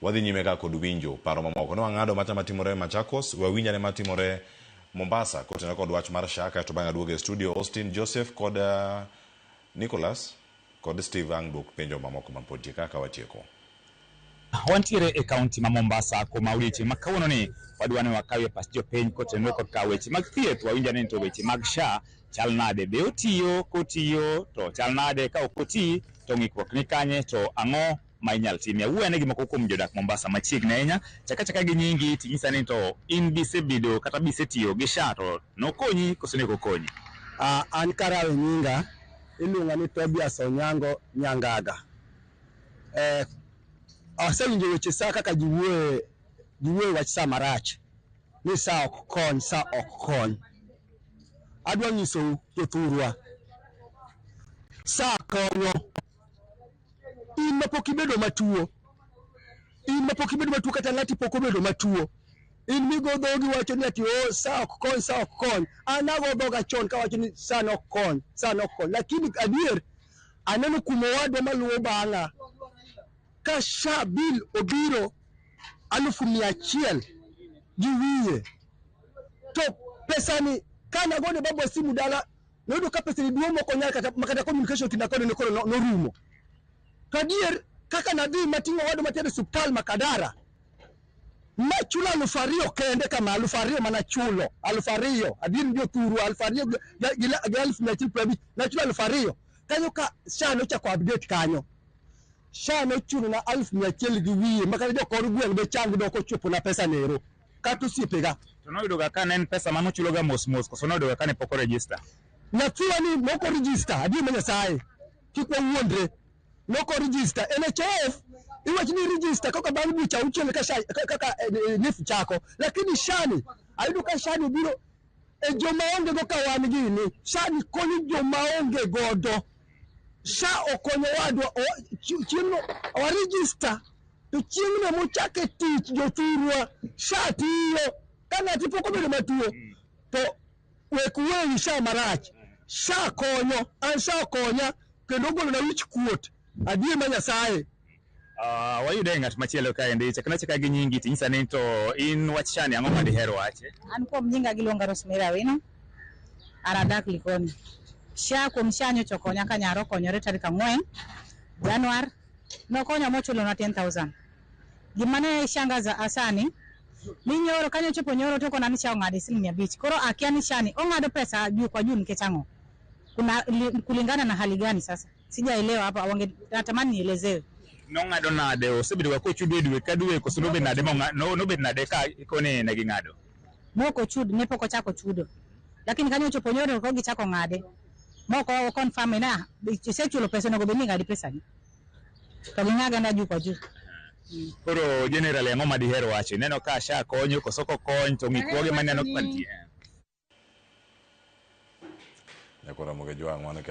wadhi nyime ka kod winjo paro mamoko. Ne wang'ado macha matimore Machakos, wawinjane matimore Mombasa, kotena kod wach mar Shaka, to bang' aduogo e studio Austin Joseph kod Nicholas kod Steve Angbok penjo mamoko mapodie kaka watieko. Wantiere e kaunti ma Mombasa kuma weche makawuono ni wadwani wakawe pas jopiny kotenore kod ka weche mag thieth. Wawinjane to weche mag SHA chal nade, be otiyo, kotiyo to chal nade, ka ok oti to ng'ikruok ni kanye, to ang'o ma inyal tim. Awuoyo gi moko kuom jodak Mombasa machiegni ahinya. Chaka gi nyingi tinyisa ni to in bisebedo kata bisetiyo gi SHA to nokonyi koso ne ok okonyi? An karawe nyinga iluonga ni Tobias Onyango Nyangaga. Asewinjo weche SHA kaka jiwuoye wach SHA marach, ni SHA ok kony, SHA ok kony. Adwa nyiso jothurwa, SHA konyo in mapok ibedo matuo, kata ng'ati pok obedo matuo. In migo dhogi wacho ni ati SHA ok kony, SHA ok kony. An ago dhoga chon ka wacho ni SHA ok kony, lakini adier aneno kumo wadwa maluwo bang'a ka SHA bill obiro 100,000 gi wiye, to pesani kana gone babu simu dala nodo ka pesani duo moko nyal kata communication kinda kode no rumo. To adier kaka nadhi matingo wadwa matero hospital Makadara, machula 2,000 kende kama 2,000 mana chulo 2,000 adier ndio thuru 2,000 gi 1,150 na chulo 2,000 kanyo ka SHA no chako update kanyo. SHA no chulo na 100,000 gi wiye makana jo kor gweng be changi doko chopo na pesa nero kata osiepega. To noyudo ga kana en pesa mano chulo ga mos koso noyudo ga kana pok register. Nathiwa ni moko register adier ma Nyasaye kik wawuondre, moko register NHIF iwacho ni register kaka bang' bucha uchele kaka NHIF chako, lakini SHA ni ayudo ka SHA ni biro e joma onge go ka wan gini. SHA ni konyo joma onge godo. SHA okonyo wadwa chieng'no wa register to chieng'no mochake tich jothurwa SHA tiyo ka ng'ati pok obedo matuo to wek wuoyo SHA marach. SHA konyo, an SHA okonya kendo ogolo na wich kuot adier ma Nyasaye. Wayude ng'at machielo kaendi, chaka gi nyingi tinyisa ni to in wach SHA ni ang'o ma dihero wache? An kuom nyinga giluonga Rosemary Awino, aradak Likoni. SHA kuom SHA nyocha okonya ka nyaro konyore tarik 4 Januar, nokonya mochulo na 10,000. Gima ne shangaza asani ni nyoro kanyo chopo nyoro to kona ni SHA ong'ado shilingi 500. Koro akia ni SHA ni ong'ado pesa juu kwa juu nikech ang'o? Kuna kulingana na hali gani sasa? Sijaelewa hapa, natamani nielezewe. Nong'ado nade, osebedo ga kochudo dwe ka dwe koso nobed nade nobed nade ka ikone ne ging'ado? Moko chud ne pok ochako chudo. Lakini kanyo chopo nyoro ko gichako ng'ade. Moko confirm na isechulo pesa no gobeni ng'adi pesa ni. To ging'aga na juu kwa juu. Koro generally ang'o ma dihero wache? Neno ka SHA konyo koso ko kony to ng'ikruoge maneno kwantie. Yakora moge jwa ng'wana